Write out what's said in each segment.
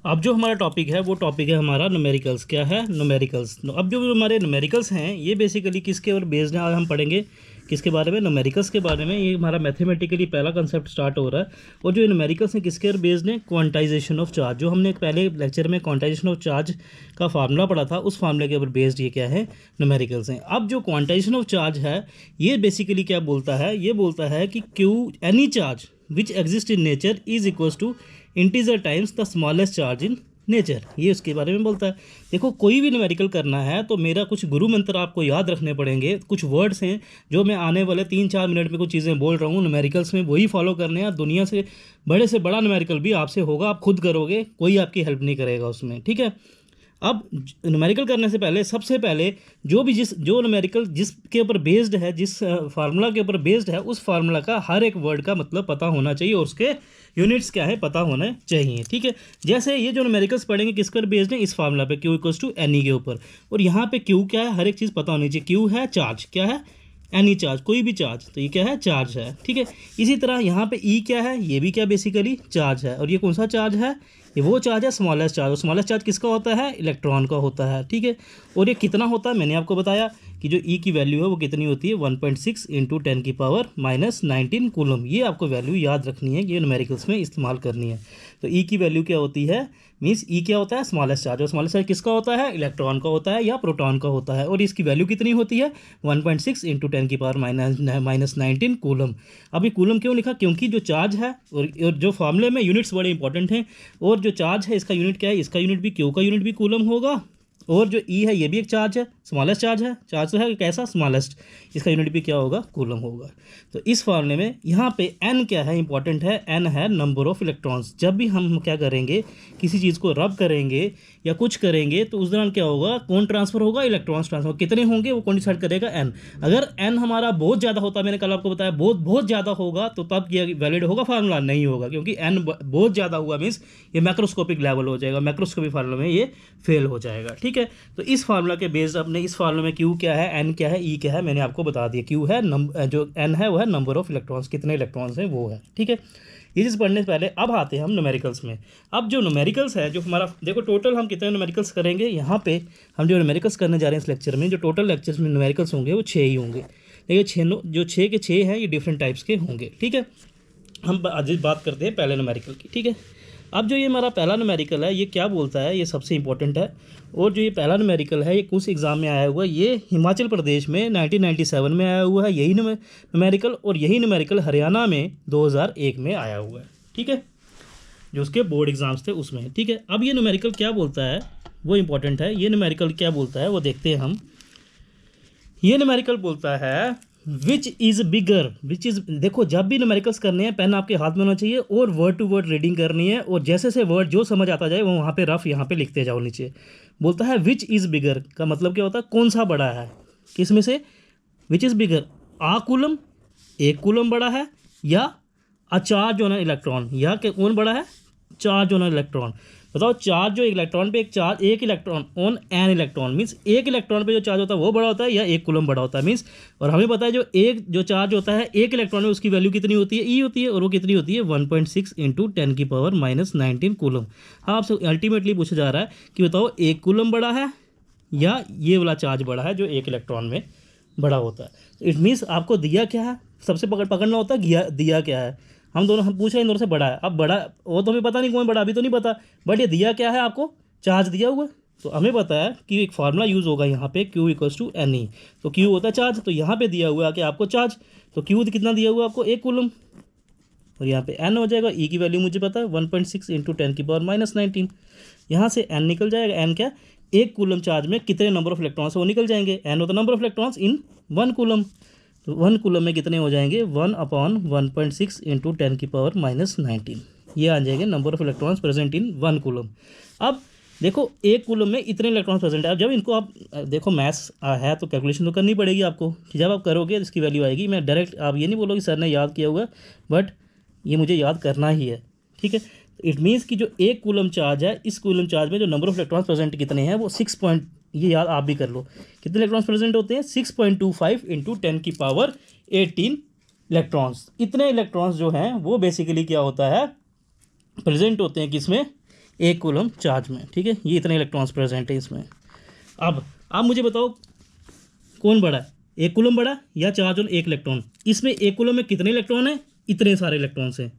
अब जो हमारा टॉपिक है वो टॉपिक है हमारा न्यूमेरिकल्स। क्या है? न्यूमेरिकल्स। अब जो हमारे न्यूमेरिकल्स हैं ये बेसिकली किसके ऊपर बेस्ड हैं? आज हम पढ़ेंगे किसके बारे में? न्यूमेरिकल्स के बारे में। ये हमारा मैथमेटिकली पहला कंसेप्ट स्टार्ट हो रहा है। और जो न्यूमेरिकल्स हैं किसके ऊपर बेस्ड हैं? Quantization of charge. जो हमने पहले लेक्चर में क्वांटाइजेशन ऑफ चार्ज का फार्मूला पढ़ा था, उस फार्मूले के ऊपर बेस्ड ये क्या है? न्यूमेरिकल्स हैं। अब जो क्वांटाइजेशन ऑफ चार्ज है ये बेसिकली क्या बोलता है? ये बोलता है कि Q any charge which exist in nature is equals to integer times the smallest charge in nature. ये उसके बारे में बोलता है। देखो, कोई भी न्यूमेरिकल करना है तो मेरा कुछ गुरु मंत्र आपको याद रखने पड़ेंगे। कुछ वर्ड्स हैं जो मैं आने वाले 3-4 मिनट में कुछ चीज़ें बोल रहा हूँ न्यूमेरिकल्स में, वही फॉलो करने हैं। दुनिया से बड़ा न्यूमेरिकल भी आपसे होगा, आप खुद करोगे, कोई आपकी हेल्प नहीं करेगा उसमें, ठीक है। अब न्यूमेरिकल करने से पहले सबसे पहले जो न्यूमेरिकल जिसके ऊपर बेस्ड है, जिस फार्मूला के ऊपर बेस्ड है, उस फार्मूला का हर एक वर्ड का मतलब पता होना चाहिए और उसके यूनिट्स क्या है पता होने चाहिए, ठीक है। जैसे ये जो न्यूमेरिकल्स पढ़ेंगे किस पर बेस्ड है? इस फार्मूला पे, Q equals to N E के ऊपर। और यहाँ पे क्यू क्या है? हर एक चीज़ पता होनी चाहिए। क्यू है चार्ज, क्या है? एनी चार्ज, कोई भी चार्ज, तो ये क्या है? चार्ज है, ठीक है। इसी तरह यहाँ पे ई क्या है? ये भी क्या बेसिकली चार्ज है। और ये कौन सा चार्ज है? ये वो चार्ज है स्मॉलेस्ट चार्ज। और स्मॉलेस्ट चार्ज किसका होता है? इलेक्ट्रॉन का होता है, ठीक है। और ये कितना होता है? मैंने आपको बताया कि जो ई की वैल्यू है वो कितनी होती है? 1.6 इंटू 10⁻⁻19 कूलम। ये आपको वैल्यू याद रखनी है, ये न्यूमेरिकल्स में इस्तेमाल करनी है। तो ई की वैल्यू क्या होती है? मीन्स ई क्या होता है? Smallest charge. और स्मॉलेस्ट चार्ज किसका होता है? इलेक्ट्रॉन का होता है या प्रोटॉन का होता है। और इसकी वैल्यू कितनी होती है? 1.6 इंटू 10⁻⁻19 कूलम। अभी कूलम क्यों लिखा? क्योंकि जो चार्ज है और जो फॉर्मूले में यूनिट्स बड़े इंपॉर्टेंट हैं। और जो चार्ज है इसका यूनिट क्या है? इसका यूनिट भी, क्यू का यूनिट भी कूलम होगा। और जो ई है ये भी एक चार्ज है, स्मॉलेस्ट चार्ज है। चार्ज तो है कैसा? स्मॉलेस्ट। इसका यूनिट भी क्या होगा? कूलम होगा। तो इस फॉर्मूले में यहाँ पे एन क्या है? इंपॉर्टेंट है। एन है नंबर ऑफ इलेक्ट्रॉन्स। जब भी हम क्या करेंगे, किसी चीज़ को रब करेंगे या कुछ करेंगे तो उस दौरान क्या होगा? कौन ट्रांसफर होगा? Electrons transfer. कितने होंगे वो कौन डिसाइड करेगा? एन। अगर एन हमारा बहुत ज़्यादा होता, मैंने कल आपको बताया बहुत ज़्यादा होगा, तो तब ये वैलिड होगा फार्मूला? नहीं होगा, क्योंकि एन बहुत ज़्यादा हुआ मीन्स ये मैक्रोस्कोपिक लेवल हो जाएगा, मैक्रोस्कोपिक फार्मूला में ये फेल हो जाएगा, ठीक है। तो इस फार्मूला के बेस्ड अपने इस फार्मूला में क्यू क्या है, एन क्या है, ई क्या है, मैंने आपको बता दिया। क्यू है जो एन है वो है नंबर ऑफ इलेक्ट्रॉन्स, कितने इलेक्ट्रॉन्स हैं वो है, ठीक है। ये चीज़ पढ़ने से पहले अब आते हैं हम न्यूमेरिकल्स में। अब जो न्यूमेरिकल्स है, जो हमारा देखो टोटल हम कितने न्यूमेरिकल्स करेंगे यहाँ पे, हम जो न्यूमेरिकल्स करने जा रहे हैं इस लेक्चर में, जो टोटल लेक्चर्स में न्यूमेरिकल्स होंगे वो 6 ही होंगे। लेकिन जो 6 के 6 हैं ये डिफरेंट टाइप्स के होंगे, ठीक है। हम आज बात करते हैं पहले न्यूमेरिकल की, ठीक है। अब जो ये हमारा पहला न्यूमेरिकल है ये क्या बोलता है, ये सबसे इंपॉर्टेंट है। और जो ये पहला न्यूमेरिकल है ये कुछ एग्ज़ाम में आया हुआ है, ये हिमाचल प्रदेश में 1997 में आया हुआ है यही न्यूमेरिकल। और यही न्यूमेरिकल हरियाणा में 2001 में आया हुआ है, ठीक है, जो उसके बोर्ड एग्जाम्स थे उसमें, ठीक है। अब ये न्यूमेरिकल क्या बोलता है वो इंपॉर्टेंट है। ये न्यूमेरिकल क्या बोलता है वो देखते हैं हम। ये न्यूमेरिकल बोलता है विच इज़ बिगर, विच इज़, देखो जब भी न्यूमेरिकल्स करने हैं पेन आपके हाथ में होना चाहिए और वर्ड टू वर्ड रीडिंग करनी है। और जैसे से वर्ड जो समझ आता जाए वो वहाँ पे रफ यहाँ पे लिखते जाओ नीचे। बोलता है विच इज़ बिगर का मतलब क्या होता है? कौन सा बड़ा है, किस में से? Which is bigger, uh coulomb, एक कूलम बड़ा है, या अ चार्ज ऑन इलेक्ट्रॉन, या कौन बड़ा है? Charge on electron. बताओ, चार्ज जो इलेक्ट्रॉन पे एक electron on an electron, means एक इलेक्ट्रॉन पे जो चार्ज होता है वो बड़ा होता है या एक कूलम बड़ा होता है, मीन्स। और हमें पता है जो चार्ज होता है एक इलेक्ट्रॉन में, उसकी वैल्यू कितनी होती है? ई होती है। और वो कितनी होती है? 1.6 इंटू 10⁻⁻19 कूलम। हाँ, आपसे अल्टीमेटली पूछा जा रहा है कि बताओ एक कूलम बड़ा है या ये वाला चार्ज बड़ा है जो एक इलेक्ट्रॉन में बड़ा होता है। इट मीन्स आपको दिया क्या है सबसे पकड़ना होता है, दिया क्या है। हम पूछ रहे हैं इन दोनों से बड़ा है। अब बड़ा वो तो हमें पता नहीं कौन बड़ा, अभी तो नहीं पता, बट ये दिया क्या है आपको? चार्ज दिया हुआ। तो हमें पता है कि एक फार्मूला यूज़ होगा यहाँ पे, Q equals to N E. तो क्यू होता है चार्ज, तो यहाँ पे दिया हुआ है कि आपको चार्ज, तो क्यू कितना दिया हुआ है आपको? एक कूलम। और यहाँ पे एन हो जाएगा, ई की वैल्यू मुझे पता है 1.6 इंटू 10⁻⁻19। यहाँ से एन निकल जाएगा। एन क्या? एक कूलम चार्ज में कितने नंबर ऑफ इलेक्ट्रॉन्स वो निकल जाएंगे। एन होता है number of electrons in 1 coulomb. तो 1 कूलम में कितने हो जाएंगे? 1/1.6 इंटू 10⁻⁻19। ये आ जाएंगे number of electrons present in 1 coulomb. अब देखो एक कूलम में इतने इलेक्ट्रॉन्स प्रेजेंट है। अब जब इनको आप देखो मैथ्स है तो कैलकुलेशन तो करनी पड़ेगी आपको। जब आप करोगे तो इसकी वैल्यू आएगी। मैं डायरेक्ट, आप ये नहीं बोलोगे सर ने याद किया हुआ, बट ये मुझे याद करना ही है, ठीक है। इट मीन्स कि जो एक कूलम चार्ज है, इस कूलम चार्ज में जो नंबर ऑफ इलेक्ट्रॉन्स प्रेजेंट कितने हैं वो 6 ये याद आप भी कर लो। कितने इलेक्ट्रॉन्स प्रेजेंट होते हैं? 6.25 इंटू 10⁻18 इलेक्ट्रॉन्स। इतने इलेक्ट्रॉन्स जो हैं वो बेसिकली क्या होता है? प्रेजेंट होते हैं किसमें? 1 कूलम चार्ज में, ठीक है। ये इतने इलेक्ट्रॉन्स प्रेजेंट है इसमें। अब आप मुझे बताओ कौन बड़ा है, 1 कूलम बड़ा या चार्ज ऑन 1 इलेक्ट्रॉन? इसमें 1 कूलम में कितने इलेक्ट्रॉन हैं? इतने सारे इलेक्ट्रॉन्स हैं।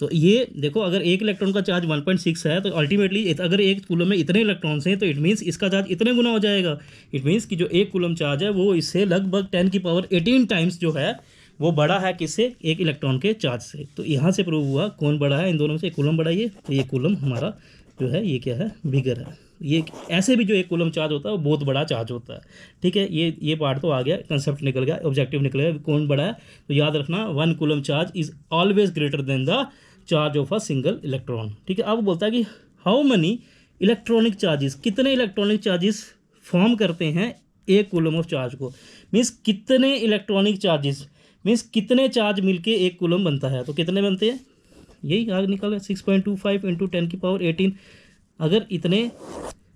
तो ये देखो, अगर 1 इलेक्ट्रॉन का चार्ज 1.6 है तो अल्टीमेटली अगर 1 कूलम में इतने इलेक्ट्रॉन्स हैं तो इट मीन्स इसका चार्ज इतने गुना हो जाएगा। इट मीन्स कि जो 1 कूलम चार्ज है वो इससे लगभग 10⁻18 टाइम्स जो है वो बड़ा है किससे? 1 इलेक्ट्रॉन के चार्ज से। तो यहाँ से प्रूव हुआ कौन बड़ा है इन दोनों में से, 1 कूलम बड़ा है। तो ये कूलम हमारा जो है ये क्या है? बिगर है। ये ऐसे भी जो 1 कूलम चार्ज होता है वो बहुत बड़ा चार्ज होता है, ठीक है। ये पार्ट तो आ गया, कंसेप्ट निकल गया, ऑब्जेक्टिव निकल गया कौन बड़ा है। तो याद रखना 1 coulomb charge is always greater than the charge of a single electron, ठीक है। अब बोलता है कि हाउ मनी इलेक्ट्रॉनिक चार्जेस, कितने इलेक्ट्रॉनिक चार्जेस फॉर्म करते हैं 1 कूलम ऑफ चार्ज को। मीन्स कितने इलेक्ट्रॉनिक चार्जेस, मीन्स कितने चार्ज मिलके 1 कूलम बनता है। तो कितने बनते हैं? यही आगे निकल 6.25 इंटू 10⁻18। अगर इतने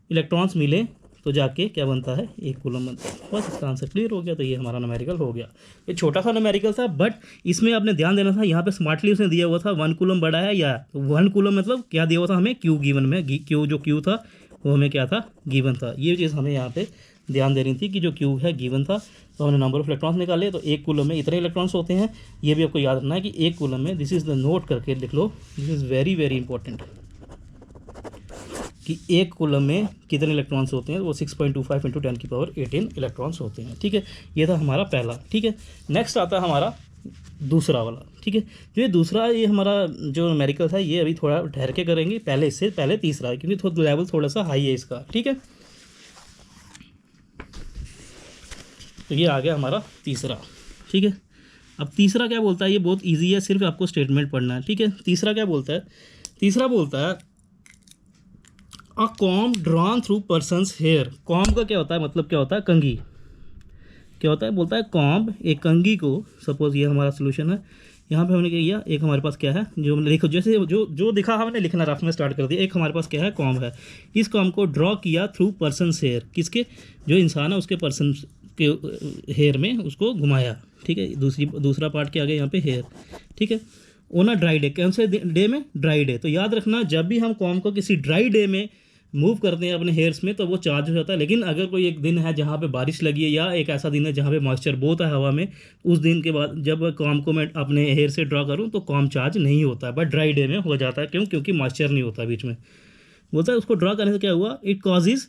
इलेक्ट्रॉन्स मिले तो जाके क्या बनता है? 1 कूलम बनता है। बस इसका आंसर क्लियर हो गया। तो ये हमारा न्यूमेरिकल हो गया। ये छोटा सा न्यूमेरिकल था, बट इसमें आपने ध्यान देना था, यहाँ पे स्मार्टली उसने दिया हुआ था 1 कूलम बड़ा है या 1 कूलम मतलब क्या दिया हुआ था हमें? क्यू गिवन में। क्यू जो क्यू था वो हमें क्या था? गिवन था। ये चीज़ हमें यहाँ पे ध्यान देनी थी कि जो क्यू है गिवन था। तो हमने नंबर ऑफ इलेक्ट्रॉन्स निकाले, तो 1 कूलम में इतने इलेक्ट्रॉन्स होते हैं। ये भी आपको याद रखना है कि 1 कूलम में, दिस इज़ द नोट करके लिख लो, this is very very important, कि 1 कूलम में कितने इलेक्ट्रॉन्स होते हैं। वो 6.25 इंटू 10⁻18 इलेक्ट्रॉन्स होते हैं, ठीक है। ये था हमारा पहला, ठीक है। नेक्स्ट आता है हमारा दूसरा वाला, ठीक है। जो ये दूसरा, ये हमारा जो न्यूमेरिकल था ये अभी थोड़ा ठहर के करेंगे, पहले इससे पहले तीसरा है, क्योंकि थोड़ा लेवल थोड़ा सा हाई है इसका, ठीक है। तो ये आ गया हमारा तीसरा, ठीक है। अब तीसरा क्या बोलता है? ये बहुत इजी है, सिर्फ आपको स्टेटमेंट पढ़ना है, ठीक है। तीसरा क्या बोलता है? तीसरा बोलता है a comb drawn through person's hair. Comb का क्या होता है? मतलब क्या होता है? कंघी। क्या होता है? बोलता है कॉम्ब, एक कंघी को, सपोज ये हमारा सोल्यूशन है, यहाँ पे हमने क्या किया, एक हमारे पास क्या है जो हमने लिखो, जैसे जो दिखा हमने लिखना रफ में स्टार्ट कर दिया। एक हमारे पास क्या है? कॉम्ब है। इस कॉम्ब को ड्रॉ किया थ्रू पर्सनस हेयर, किसके? जो इंसान है उसके पर्सन के हेयर में उसको घुमाया, ठीक है। दूसरा पार्ट क्या आ गया यहाँ पे? हेयर, ठीक है। ऑन अ ड्राई डे, कौन से डे में? Dry day. तो याद रखना जब भी हम कॉम्ब को किसी ड्राई डे में मूव करते हैं अपने हेयर्स में तो वो चार्ज हो जाता है। लेकिन अगर कोई एक दिन है जहाँ पे बारिश लगी है या एक ऐसा दिन है जहाँ पे मॉइस्चर बहुत है हवा में, उस दिन के बाद जब कॉम्ब को मैं अपने हेयर से ड्रॉ करूँ तो कॉम्ब चार्ज नहीं होता है, बट ड्राई डे में हो जाता है। क्यों? क्योंकि मॉइस्चर नहीं होता बीच में। बोलता है उसको ड्रॉ करने से क्या हुआ? It causes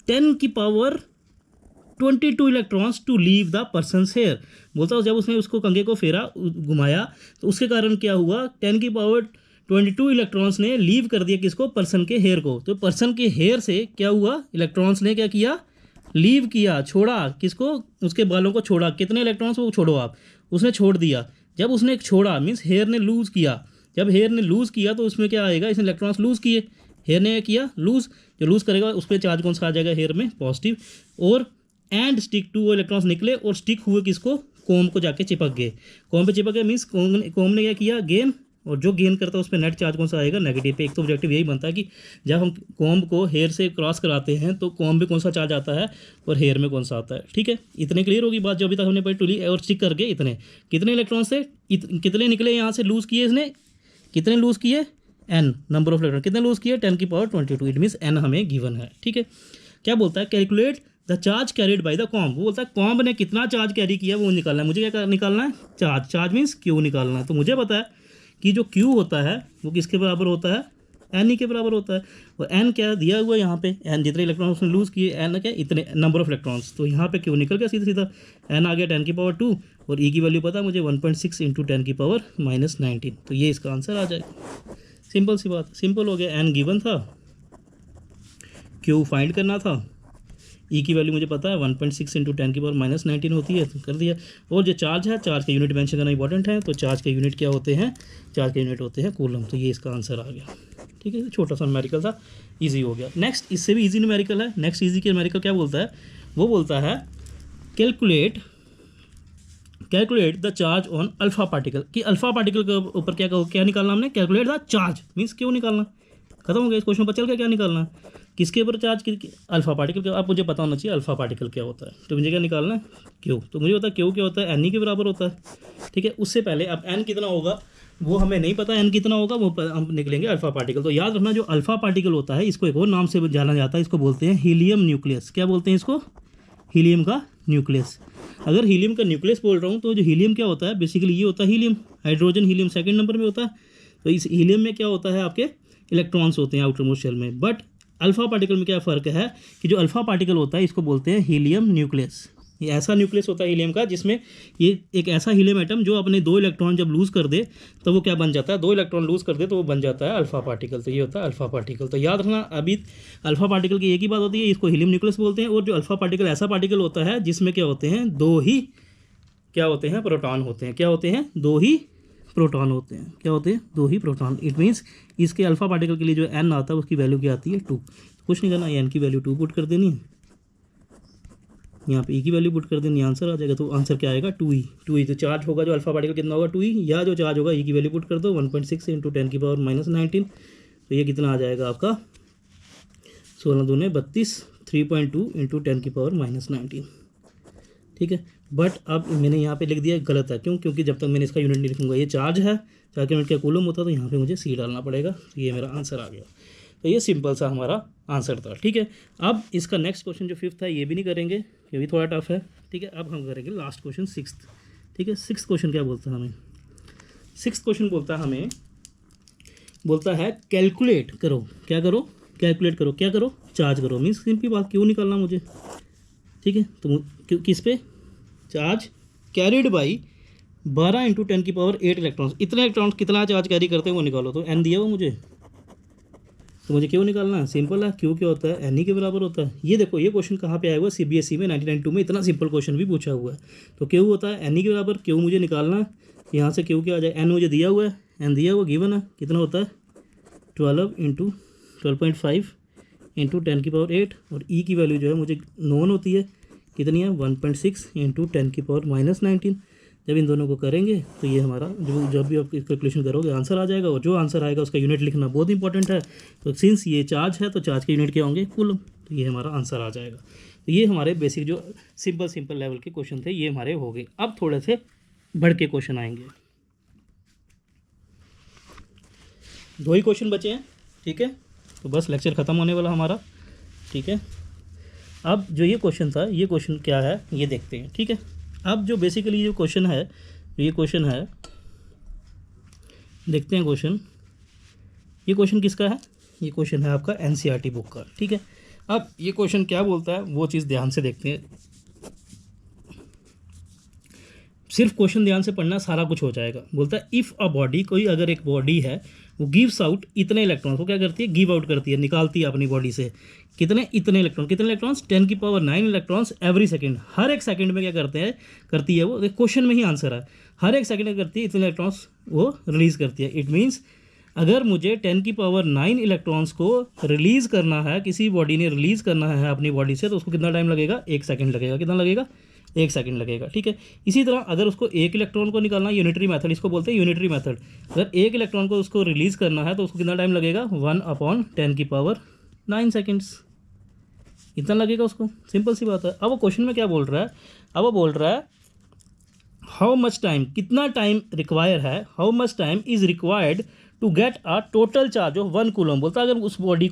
10⁻22 electrons to leave the person's hair. बोलता है जब उसने उसको कंघे को फेरा, घुमाया, तो उसके कारण क्या हुआ? 10⁻22 इलेक्ट्रॉन्स ने लीव कर दिया किसको? पर्सन के हेयर को। तो पर्सन के हेयर से क्या हुआ? इलेक्ट्रॉन्स ने क्या किया? लीव किया, छोड़ा। किसको? उसके बालों को छोड़ा। कितने इलेक्ट्रॉन्स? वो छोड़ो आप, उसने छोड़ दिया। जब उसने छोड़ा मीन्स हेयर ने लूज़ किया। जब हेयर ने लूज़ किया तो उसमें क्या आएगा? इसने इलेक्ट्रॉन्स लूज़ किए, हेयर ने किया लूज़। जो लूज़ करेगा उस पर चार्ज कौन सा आ जाएगा? हेयर में पॉजिटिव। और एंड स्टिक टू, वो इलेक्ट्रॉन्स निकले और स्टिक हुए किसको? कॉम्ब को जाके चिपक गए। कॉम्ब पे चिपक गए मीन्स कॉम्ब ने क्या किया? गेन। और जो गेन करता है उस पर नेट चार्ज कौन सा आएगा? नेगेटिव पे। एक तो ऑब्जेक्टिव यही बनता है कि जब हम कॉम्ब को हेयर से क्रॉस कराते हैं तो कॉम्ब में कौन सा चार्ज आता है और हेयर में कौन सा आता है, ठीक है। इतने क्लियर होगी बात जो अभी तक हमने पढ़ी टूली। और स्टिक करके इतने कितने इलेक्ट्रॉन्स से कितने निकले यहाँ से? लूज़ किए इसने, कितने लूज़ किए? n नंबर ऑफ इलेक्ट्रॉन कितने लूज़ किए? 10⁻22। इट मीन्स n हमें गिवन है, ठीक है। क्या बोलता है? Calculate the charge carried by the comb. वो बोलता है कॉम्ब ने कितना चार्ज कैरी किया वो निकालना है। मुझे क्या निकालना है? चार्ज। चार्ज मीन्स क्यू निकालना है। तो मुझे पता है कि जो Q होता है वो किसके बराबर होता है? N ही के बराबर होता है। और N क्या दिया हुआ है यहाँ पे? N जितने इलेक्ट्रॉन्स उसने लूज़ किए, N क्या? इतने नंबर ऑफ इलेक्ट्रॉन्स। तो यहाँ पे Q निकल गया सीधा सीधा। N आ गया 10⁻2 और E की वैल्यू पता है मुझे 1.6 इंटू 10⁻−19। तो ये इसका आंसर आ जाएगा। सिंपल सी बात, सिंपल हो गया। N गिवन था, Q फाइंड करना था, E की वैल्यू मुझे पता है 1.6 इंटू 10⁻−19 होती है, तो कर दिया। और जो चार्ज है, चार्ज के यूनिट मेंशन करना इंपॉर्टेंट है। तो चार्ज के यूनिट क्या होते हैं? चार्ज के यूनिट होते हैं कूलम। तो ये इसका आंसर आ गया, ठीक है। छोटा सा न्यूमेरिकल था, इजी हो गया। नेक्स्ट इससे भी इजी न्यूमेरिकल है। नेक्स्ट इजी के न्यूमेरिकल क्या बोलता है? वो बोलता है calculate the charge on alpha particle. कि अल्फा पार्टिकल के ऊपर क्या निकालना हमने? कैलकुलेट द चार्ज मीन्स क्यों निकालना। खत्म हो गया, इस क्वेश्चन पर चल गया क्या निकालना है? किसके ऊपर चार्ज? अल्फा पार्टिकल के। अब मुझे पता होना चाहिए अल्फा पार्टिकल क्या होता है। तो मुझे क्या निकालना है? क्यू। तो मुझे पता है क्यू क्या होता है? एन ई के बराबर होता है, ठीक है। उससे पहले अब एन कितना होगा वो हमें नहीं पता n कितना होगा, वो हम निकलेंगे अल्फा पार्टिकल। तो याद रखना जो अल्फा पार्टिकल होता है इसको एक और नाम से जाना जाता है, इसको बोलते हैं हीलियम न्यूक्लियस। क्या बोलते हैं इसको? हीलियम का न्यूक्लियस। अगर हीलियम का न्यूक्लियस बोल रहा हूँ तो जो हीलियम क्या होता है, बेसिकली ये होता है helium, hydrogen helium second number में होता है। तो इस हीलियम में क्या होता है, आपके इलेक्ट्रॉन्स होते हैं आउटर मोस्ट शेल में। बट अल्फा पार्टिकल में क्या फ़र्क है कि जो अल्फा पार्टिकल होता है इसको बोलते हैं हीलियम न्यूक्लियस। ये ऐसा न्यूक्लियस होता है हीलियम का जिसमें ये एक ऐसा हीलियम एटम जो अपने 2 इलेक्ट्रॉन जब लूज़ कर दे तो वो क्या बन जाता है, 2 इलेक्ट्रॉन लूज़ कर दे तो वो बन जाता है अल्फा पार्टिकल। तो ये होता है अल्फा पार्टिकल। तो याद रखना अभी अल्फा पार्टिकल की एक ही बात होती है, इसको हीलियम न्यूक्लियस बोलते हैं। और जो अल्फा पार्टिकल ऐसा पार्टिकल होता है जिसमें क्या होते हैं, 2 ही क्या होते हैं, प्रोटॉन होते हैं। क्या होते हैं? 2 ही प्रोटॉन होते हैं। क्या होते हैं? 2 ही प्रोटॉन। इट मीन्स इसके अल्फा पार्टिकल के लिए जो n आता है उसकी वैल्यू क्या आती है, 2। कुछ नहीं करना, n की वैल्यू 2 पुट कर देनी है, यहाँ पे e की वैल्यू पुट कर देनी, आंसर आ जाएगा। तो आंसर क्या आएगा? 2e। 2e तो चार्ज होगा जो अल्फा पार्टिकल कितना होगा, 2e, या जो चार्ज होगा e की वैल्यू पुट कर दो 1.6 × 10⁻⁻19। तो ये कितना आ जाएगा आपका 16 दूने 32, 3.2 × 10⁻⁻19। ठीक है। बट अब मैंने यहाँ पे लिख दिया गलत है, क्यों? क्योंकि जब तक मैंने इसका यूनिट नहीं लिखूंगा, ये चार्ज है, चार्ज के यूनिट क्या कूलम होता है, तो यहाँ पे मुझे सी डालना पड़ेगा। तो ये मेरा आंसर आ गया। तो ये सिंपल सा हमारा आंसर था। ठीक है। अब इसका नेक्स्ट क्वेश्चन जो 5th है ये भी नहीं करेंगे, ये भी थोड़ा टफ है। ठीक है। अब हम करेंगे लास्ट क्वेश्चन 6th। ठीक है। 6th क्वेश्चन क्या बोलता है हमें? 6th क्वेश्चन बोलता है कैलकुलेट करो। क्या करो? कैलकुलेट करो। क्या करो? चार्ज करो। मीन्स सिंपली बात, क्यों निकालना मुझे? ठीक है। तो किस पे? Charge carried by 12 × 10⁸ electrons. इतने इलेक्ट्रॉन्स कितना चार्ज कैरी करते हैं वो निकालो। तो n दिया हुआ मुझे, तो मुझे क्यों निकालना है? सिंपल है, क्यों क्या होता है, एन के बराबर होता है। ये देखो ये क्वेश्चन कहाँ पे आया हुआ है, CBSE में 1992 में इतना सिंपल क्वेश्चन भी पूछा हुआ है। तो क्यों होता है एन के बराबर, क्यों मुझे निकालना है, यहाँ से क्यों क्या आ जाए, एन मुझे दिया हुआ है, एन दिया हुआ गिवन है, कितना होता है 12 × 12.5 × 10⁸, और ई की वैल्यू जो है मुझे नोन होती है, कितनी है 1.6 × 10⁻⁻19। जब इन दोनों को करेंगे तो ये हमारा जब भी आप कैलकुलेशन करोगे आंसर आ जाएगा, और जो आंसर आएगा उसका यूनिट लिखना बहुत इंपॉर्टेंट है। तो सिंस ये चार्ज है तो चार्ज के यूनिट क्या होंगे, कूलम। तो ये हमारा आंसर आ जाएगा। तो ये हमारे बेसिक जो सिंपल लेवल के क्वेश्चन थे ये हमारे हो गए। अब थोड़े से बढ़ के क्वेश्चन आएंगे, 2 ही क्वेश्चन बचे हैं। ठीक है। तो बस लेक्चर ख़त्म होने वाला हमारा। ठीक है। अब जो ये क्वेश्चन था, ये क्वेश्चन क्या है ये देखते हैं। ठीक है। अब जो बेसिकली जो क्वेश्चन है, ये क्वेश्चन है, देखते हैं क्वेश्चन। ये क्वेश्चन किसका है? ये क्वेश्चन है आपका NCERT बुक का। ठीक है। अब ये क्वेश्चन क्या बोलता है वो चीज़ ध्यान से देखते हैं। सिर्फ क्वेश्चन ध्यान से पढ़ना, सारा कुछ हो जाएगा। बोलता है इफ़ अ बॉडी, कोई अगर एक बॉडी है वो गिव्स आउट इतने इलेक्ट्रॉन्स, वो क्या करती है, गिव आउट करती है, निकालती है अपनी बॉडी से कितने, इतने इलेक्ट्रॉन, कितने इलेक्ट्रॉन्स 10⁹ इलेक्ट्रॉन्स एवरी सेकंड। हर एक सेकंड में क्या करती है वो, क्वेश्चन में ही आंसर है, हर एक सेकंड में करती है, इतने इलेक्ट्रॉन्स वो रिलीज़ करती है। इट मीन्स अगर मुझे 10⁹ इलेक्ट्रॉन्स को रिलीज़ करना है, किसी बॉडी ने रिलीज़ करना है अपनी बॉडी से, तो उसको कितना टाइम लगेगा, 1 सेकंड लगेगा। कितना लगेगा? 1 सेकंड लगेगा। ठीक है। इसी तरह अगर उसको 1 इलेक्ट्रॉन को निकालना, यूनिटरी मेथड इसको बोलते हैं, यूनिटरी मेथड। अगर 1 इलेक्ट्रॉन को उसको रिलीज़ करना है तो उसको कितना टाइम लगेगा, 1/10⁹ सेकंड्स, इतना लगेगा उसको। सिंपल सी बात है। अब वो क्वेश्चन में क्या बोल रहा है, अब वो बोल रहा है हाउ मच टाइम, कितना टाइम रिक्वायर है, how much time is required to get a total charge of 1 coulomb. बोलता है अगर उस बॉडी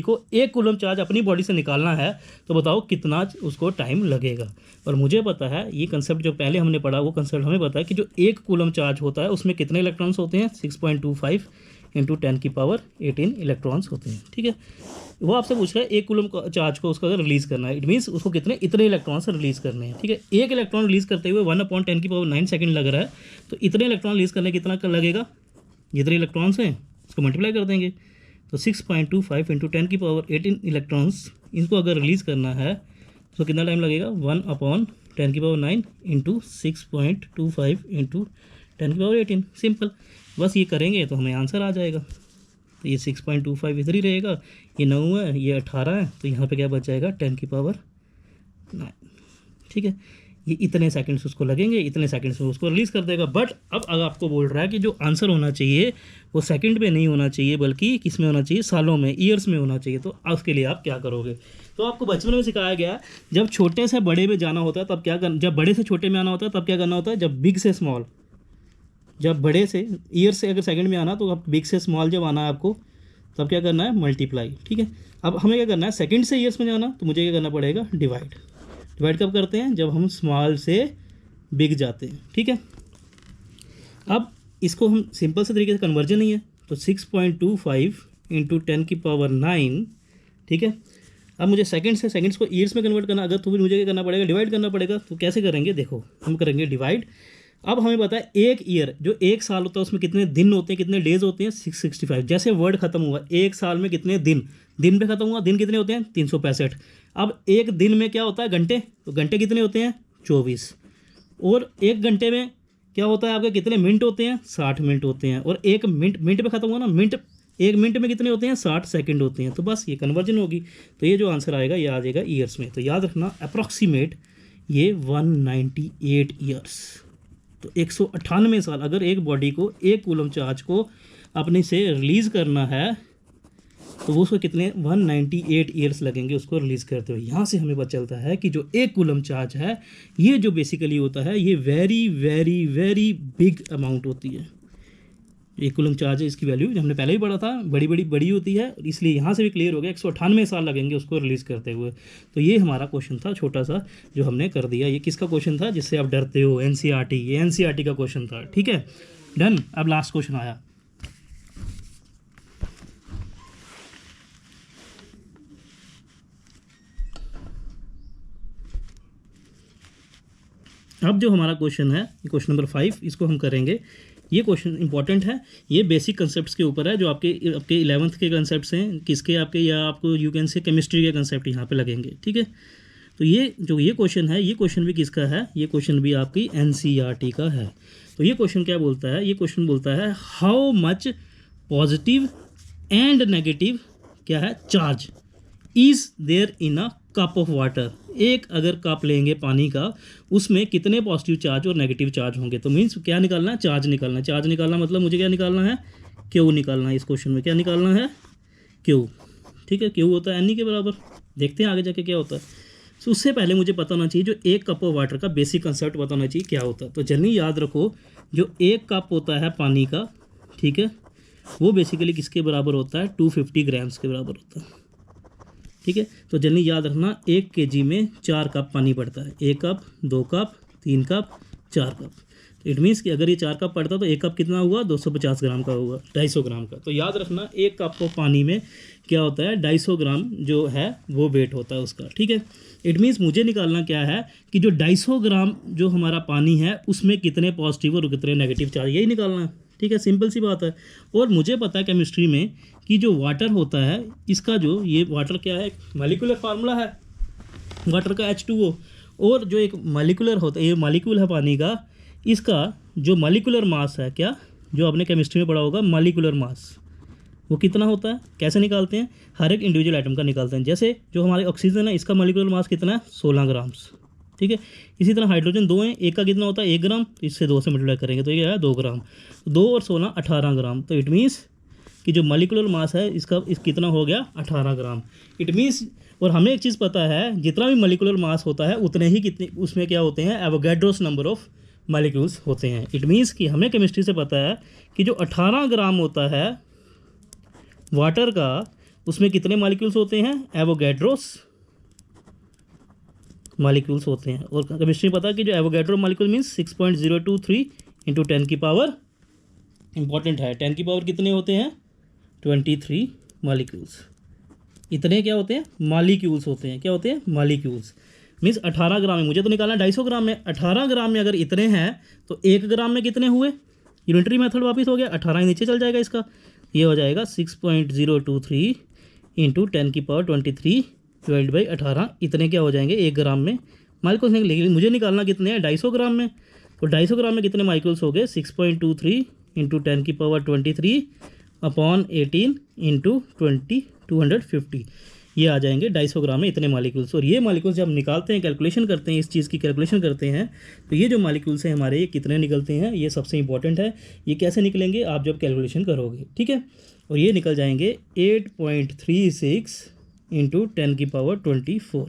को 1 कूलम चार्ज अपनी बॉडी से निकालना है तो बताओ कितना उसको टाइम लगेगा। और मुझे पता है ये कंसेप्ट जो पहले हमने पढ़ा, वो कंसेप्ट हमें पता है कि जो 1 कूलम चार्ज होता है उसमें कितने इलेक्ट्रॉन्स होते हैं, 6.25 × 10⁸ इलेक्ट्रॉन्स होते हैं। ठीक है। वो आपसे पूछ रहा है 1 कूलम चार्ज को उसको अगर रिलीज़ करना है, इट मीन्स उसको इतने इलेक्ट्रॉन्स रिलीज़ करने हैं। ठीक है। 1 इलेक्ट्रॉन रिलीज़ करते हुए 1/10⁹ सेकंड लग रहा है, तो इतने इलेक्ट्रॉन रिलीज़ करने कितना लगेगा, जितने इलेक्ट्रॉन्स हैं उसको मल्टीप्लाई कर देंगे। तो 6.25 × 10⁸ इलेक्ट्रॉन्स, इनको अगर रिलीज़ करना है तो कितना टाइम लगेगा, 1/10⁹ × 6.25 × 10⁸। सिंपल, बस ये करेंगे तो हमें आंसर आ जाएगा। तो ये 6.25 इधर ही रहेगा, ये 9 है, ये 18 है, तो यहाँ पे क्या बच जाएगा 10⁹। ठीक है। ये इतने सेकंड्स उसको लगेंगे, इतने सेकंड्स में उसको रिलीज़ कर देगा। बट अब अगर आपको बोल रहा है कि जो आंसर होना चाहिए वो सेकंड में नहीं होना चाहिए, बल्कि किस में होना चाहिए, सालों में, ईयर्स में होना चाहिए। तो उसके लिए आप क्या करोगे? तो आपको बचपन में सिखाया गया जब छोटे से बड़े में जाना होता है तब क्या करना, जब बड़े से छोटे में आना होता है तब क्या करना होता है, जब बिग से स्मॉल, जब बड़े से ईयर से अगर सेकंड में आना तो अब बिग से स्मॉल जब आना है आपको तब क्या करना है, मल्टीप्लाई। ठीक है, अब हमें क्या करना है, सेकंड से ईयर्स में जाना तो मुझे क्या करना पड़ेगा, डिवाइड। डिवाइड कब करते हैं, जब हम स्मॉल से बिग जाते हैं। ठीक है, अब इसको हम सिंपल से तरीके से कन्वर्जन नहीं है तो 6.25 इंटू 10⁹ ठीक है। अब मुझे सेकंड्स को ईयर्स में कन्वर्ट करना, अगर तो फिर मुझे क्या करना पड़ेगा, डिवाइड करना पड़ेगा। तो कैसे करेंगे, देखो हम करेंगे डिवाइड। अब हमें पता है एक ईयर जो एक साल होता है उसमें कितने दिन होते हैं, कितने डेज होते हैं, 665। जैसे वर्ड खत्म हुआ, एक साल में कितने दिन, दिन पे खत्म हुआ, दिन कितने होते हैं, 365। अब एक दिन में क्या होता है, घंटे, तो घंटे कितने होते हैं, 24। और एक घंटे में क्या होता है आपके, कितने मिनट होते हैं, 60 मिनट होते हैं। और एक मिनट पे खत्म हुआ ना, मिनट, एक मिनट में कितने होते हैं, 60 सेकंड होते हैं। तो बस ये कन्वर्जन होगी। तो ये जो आंसर आएगा ये आ जाएगा ईयर्स में। तो याद रखना अप्रॉक्सीमेट ये 198 ईयर्स, तो 198 साल। अगर एक बॉडी को, एक कूलम चार्ज को अपने से रिलीज़ करना है तो वो उसको कितने 198 ईयर्स लगेंगे उसको रिलीज़ करते हुए। यहाँ से हमें पता चलता है कि जो एक कूलम चार्ज है ये जो बेसिकली होता है ये very very very big amount होती है। एक कूलम चार्ज है, इसकी वैल्यू हमने पहले ही पढ़ा था, बड़ी होती है, इसलिए यहाँ से भी क्लियर हो गया 198 साल लगेंगे उसको रिलीज़ करते हुए। तो ये हमारा क्वेश्चन था छोटा सा जो हमने कर दिया। ये किसका क्वेश्चन था जिससे आप डरते हो, एनसीईआरटी, ये एनसीईआरटी का क्वेश्चन था। ठीक है, डन। अब लास्ट क्वेश्चन आया। अब जो हमारा क्वेश्चन है क्वेश्चन नंबर 5, इसको हम करेंगे। ये क्वेश्चन इंपॉर्टेंट है, ये बेसिक कंसेप्ट्स के ऊपर है जो आपके 11th के कंसेप्ट्स हैं, किसके आपके, या आपको यू कैन से केमिस्ट्री के कंसेप्ट यहाँ पे लगेंगे। ठीक है, तो ये जो ये क्वेश्चन है, ये क्वेश्चन भी किसका है, ये क्वेश्चन भी आपकी एनसीईआरटी का है। तो ये क्वेश्चन क्या बोलता है, ये क्वेश्चन बोलता है how much positive and negative क्या है charge is there in a cup of water. एक अगर कप लेंगे पानी का, उसमें कितने पॉजिटिव चार्ज और नेगेटिव चार्ज होंगे। तो मीन्स क्या निकालना है, चार्ज निकालना है। चार्ज निकालना मतलब मुझे क्या निकालना है, क्यू निकालना है। इस क्वेश्चन में क्या निकालना है, क्यू। ठीक है, क्यू होता है एन के बराबर। देखते हैं आगे जाके क्या होता है। तो उससे पहले मुझे पता होना चाहिए जो एक कप ऑफ वाटर का बेसिक कंसेप्ट पता होना चाहिए क्या होता है। तो जनरली याद रखो जो एक कप होता है पानी का, ठीक है, वो बेसिकली किसके बराबर होता है, 250 ग्राम्स के बराबर होता है। ठीक है, तो जनरली याद रखना 1 kg में 4 कप पानी पड़ता है। 1 कप, 2 कप, 3 कप, 4 कप। तो इट मीन्स कि अगर ये 4 कप पड़ता तो 1 कप कितना हुआ, 250 ग्राम का होगा, 250 ग्राम का। तो याद रखना 1 कप ऑफ पानी में क्या होता है, 250 ग्राम जो है वो वेट होता है उसका। ठीक है, इट मीन्स मुझे निकालना क्या है कि जो 250 ग्राम जो हमारा पानी है उसमें कितने पॉजिटिव और कितने नेगेटिव चार्ज, यही निकालना है। ठीक है, सिंपल सी बात है। और मुझे पता है केमिस्ट्री में कि जो वाटर होता है इसका जो ये वाटर क्या है, मॉलिक्यूलर फार्मूला है वाटर का H2O। और जो एक मॉलिक्यूलर होता है, ये मॉलिक्यूल है पानी का, इसका जो मॉलिक्यूलर मास है, क्या जो आपने केमिस्ट्री में पढ़ा होगा, मॉलिक्यूलर मास, वो कितना होता है, कैसे निकालते हैं, हर एक इंडिविजुअल आइटम का निकालते हैं। जैसे जो हमारे ऑक्सीजन है इसका मॉलिक्यूलर मास कितना है, 16 ग्राम्स। ठीक है, इसी तरह हाइड्रोजन 2 है, एक का कितना होता है, 1 ग्राम, तो इससे 2 से मल्टीप्लाई करेंगे तो ये है 2 ग्राम। 2 और 16 18 ग्राम। तो इट मीन्स कि जो मॉलिक्यूलर मास है इसका कितना हो गया, 18 ग्राम। इट मीन्स, और हमें एक चीज़ पता है जितना भी मॉलिक्यूलर मास होता है उतने ही कितने उसमें क्या होते हैं, एवोगैड्रोस नंबर ऑफ मॉलिक्यूल्स होते हैं। इट मीन्स कि हमें केमिस्ट्री से पता है कि जो 18 ग्राम होता है वाटर का, उसमें कितने मॉलिक्यूल्स होते हैं, एवोगैड्रोस मॉलिक्यूल्स होते हैं। और केमिस्ट्री पता है कि जो एवोगैड्रो मॉलिक्यूल मीन्स 6.023 इंटू 10 की पावर, इंपॉर्टेंट है, 10 की पावर कितने होते हैं, 23 मॉलिक्यूल्स। इतने क्या होते हैं, मॉलिक्यूल्स होते हैं। क्या होते हैं, मॉलिक्यूल्स। मीन्स 18 ग्राम में, मुझे तो निकालना 250 ग्राम में, 18 ग्राम में अगर इतने हैं तो 1 ग्राम में कितने हुए, यूनिटरी मेथड वापस हो गया, 18 नीचे चल जाएगा इसका, ये हो जाएगा 6.023 इंटू 10 की पावर 23 डिवाइड बाई 18। इतने क्या हो जाएंगे 1 ग्राम में मालिक्यूल्स। लेकिन मुझे निकालना कितने हैं, 250 ग्राम में। तो 250 ग्राम में कितने मालिक्यूल्स हो गए, 6.23 इंटू 10 की पावर 23 अपॉन 18 इंटू 250, ये आ जाएंगे 250 ग्राम में इतने मॉलिक्यूल्स। और ये मॉलिक्यूल्स जब हम निकालते हैं, कैलकुलेशन करते हैं, इस चीज़ की कैलकुलेशन करते हैं, तो ये जो मॉलिक्यूल्स हैं हमारे, ये कितने निकलते हैं, ये सबसे इंपॉर्टेंट है। ये कैसे निकलेंगे, आप जब कैलकुलेशन करोगे। ठीक है, और ये निकल जाएंगे 8.36 इंटू 10 की पावर 24,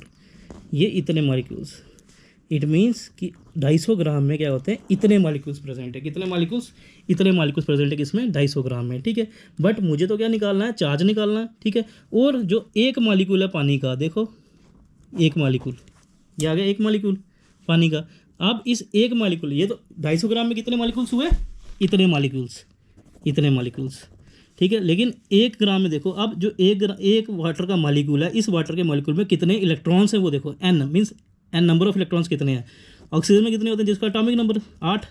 ये इतने मॉलिक्यूल्स। इट मीन्स कि 250 ग्राम में क्या होते हैं, इतने मॉलिक्यूल्स प्रेजेंट है। कितने मॉलिक्यूल्स? इतने मॉलिक्यूल्स प्रेजेंट है किसमें? 250 ग्राम में, ठीक है। बट मुझे तो क्या निकालना है, चार्ज निकालना है, ठीक है। और जो एक मॉलिक्यूल है पानी का, देखो एक मॉलिक्यूल, ये आ गया एक मॉलिक्यूल पानी का। अब इस एक मॉलिक्यूल, ये तो 250 ग्राम में कितने मॉलिक्यूल्स हुए? इतने मॉलिक्यूल्स, ठीक है। लेकिन 1 ग्राम में देखो, अब जो एक वाटर का मॉलिक्यूल है, इस वाटर के मॉलिक्यूल में कितने इलेक्ट्रॉन्स हैं वो देखो, n means n number of electrons कितने हैं। ऑक्सीजन में कितने होते हैं, जिसका एटॉमिक नंबर 8,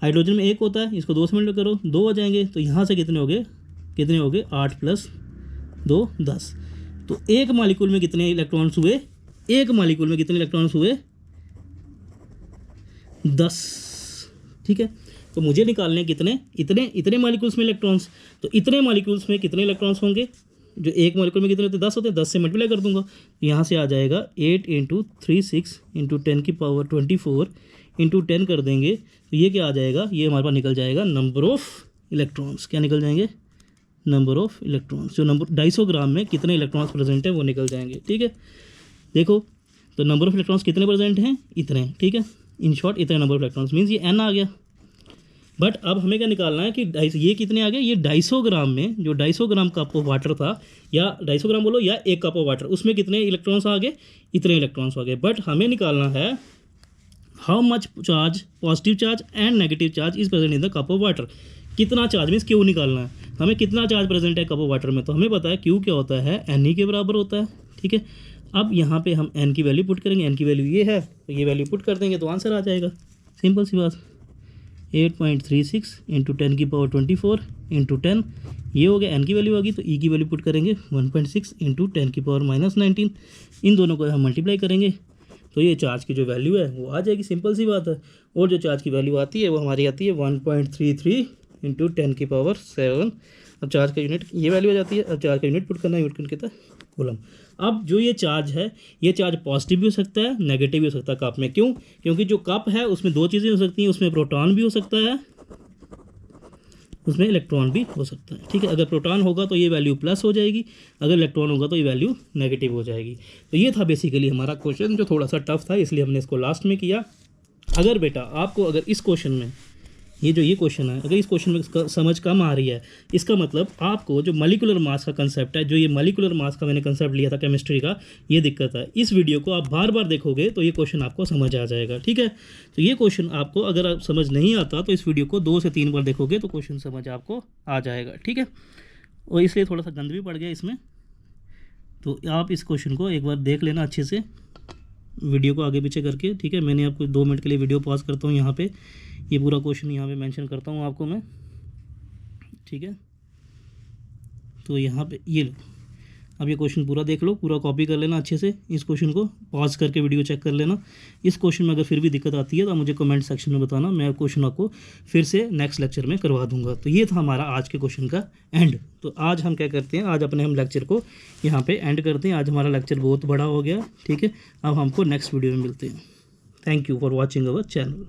हाइड्रोजन में 1 होता है, इसको 2 से मल्टीप्लाई करो 2 हो जाएंगे। तो यहाँ से कितने हो गए 8 + 2 10। तो एक मॉलिक्यूल में कितने इलेक्ट्रॉन्स हुए? एक मॉलिक्यूल में कितने इलेक्ट्रॉन्स हुए? 10, ठीक है। तो मुझे निकालने कितने, इतने मॉलिक्यूल्स में इलेक्ट्रॉन्स। तो इतने मॉलिक्यूल्स में कितने इलेक्ट्रॉन्स होंगे? जो एक मॉलिक्यूल में कितने होते हैं? 10 होते हैं। 10 से मल्टीप्लाई कर दूंगा, तो यहाँ से आ जाएगा 8 × 36 × 10⁻24 × 10 कर देंगे, तो ये क्या आ जाएगा, ये हमारे पास निकल जाएगा नंबर ऑफ़ इलेक्ट्रॉन्स। क्या निकल जाएंगे? Number of electrons. जो नंबर 250 ग्राम में कितने इलेक्ट्रॉन्स प्रेजेंट है वो निकल जाएंगे, ठीक है। देखो तो नंबर ऑफ़ इलेक्ट्रॉन्स कितने प्रेजेंट हैं? इतने, ठीक है। इन शॉर्ट इतने नंबर ऑफ इलेक्ट्रॉन्स मीन्स ये n आ गया। बट अब हमें क्या निकालना है कि ये कितने आ गए? ये 250 ग्राम में, जो 250 ग्राम कप ऑफ वाटर था, या 250 ग्राम बोलो या 1 कप ऑफ वाटर, उसमें कितने इलेक्ट्रॉन्स आ गए? इतने इलेक्ट्रॉन्स आ गए। बट हमें निकालना है how much charge, positive charge and negative charge is present in the cup of water. कितना चार्ज मीन्स क्यू निकालना है हमें, कितना चार्ज प्रेजेंट है कप ऑफ वाटर में। तो हमें पता है क्यू क्या होता है, n के बराबर होता है, ठीक है। अब यहाँ पे हम n की वैल्यू पुट करेंगे, n की वैल्यू ये है, तो ये वैल्यू पुट कर देंगे तो आंसर आ जाएगा। सिंपल सी बात, 8.36 × 10⁻24 × 10, ये हो गया n की वैल्यू आ गई। तो e की वैल्यू पुट करेंगे 1.6 × 10⁻−19, इन दोनों को हम मल्टीप्लाई करेंगे तो ये चार्ज की जो वैल्यू है वो आ जाएगी। सिंपल सी बात है। और जो चार्ज की वैल्यू आती है वो हमारी आती है 1.33 × 10⁻7। अब चार्ज का यूनिट ये वैल्यू आ जाती है। अब चार्ज का यूनिट पुट करना है, यूनिट कितना? कूलम। अब जो ये चार्ज है, ये चार्ज पॉजिटिव भी हो सकता है, नेगेटिव भी हो सकता है कप में। क्यों? क्योंकि जो कप है उसमें 2 चीज़ें हो सकती हैं, उसमें प्रोटॉन भी हो सकता है, उसमें इलेक्ट्रॉन भी हो सकता है, ठीक है। अगर प्रोटॉन होगा तो ये वैल्यू प्लस हो जाएगी, अगर इलेक्ट्रॉन होगा तो ये वैल्यू नेगेटिव हो जाएगी। तो ये था बेसिकली हमारा क्वेश्चन, जो थोड़ा सा टफ था इसलिए हमने इसको लास्ट में किया। अगर बेटा आपको अगर इस क्वेश्चन में ये क्वेश्चन है, अगर इस क्वेश्चन में समझ कम आ रही है, इसका मतलब आपको जो मॉलिक्यूलर मास का कंसेप्ट है, जो ये मॉलिक्यूलर मास का मैंने कंसेप्ट लिया था केमिस्ट्री का, ये दिक्कत है। इस वीडियो को आप बार बार देखोगे तो ये क्वेश्चन आपको समझ आ जाएगा, ठीक है। तो ये क्वेश्चन आपको अगर आप समझ नहीं आता तो इस वीडियो को 2 से 3 बार देखोगे तो क्वेश्चन समझ आपको आ जाएगा, ठीक है। और इसलिए थोड़ा सा गंद भी पड़ गया इसमें, तो आप इस क्वेश्चन को एक बार देख लेना अच्छे से, वीडियो को आगे पीछे करके, ठीक है। मैंने आपको 2 मिनट के लिए वीडियो पॉज करता हूँ, यहाँ पे ये पूरा क्वेश्चन यहाँ पे मेंशन करता हूँ आपको मैं, ठीक है। तो यहाँ पे ये लो, अब ये क्वेश्चन पूरा देख लो, पूरा कॉपी कर लेना अच्छे से। इस क्वेश्चन को पॉज करके वीडियो चेक कर लेना। इस क्वेश्चन में अगर फिर भी दिक्कत आती है तो मुझे कमेंट सेक्शन में बताना, मैं क्वेश्चन आपको फिर से नेक्स्ट लेक्चर में करवा दूंगा। तो ये था हमारा आज के क्वेश्चन का एंड। तो आज हम क्या करते हैं, आज अपने हम लेक्चर को यहाँ पे एंड करते हैं। आज हमारा लेक्चर बहुत बड़ा हो गया, ठीक है। अब हमको नेक्स्ट वीडियो में मिलते हैं। Thank you for watching our channel.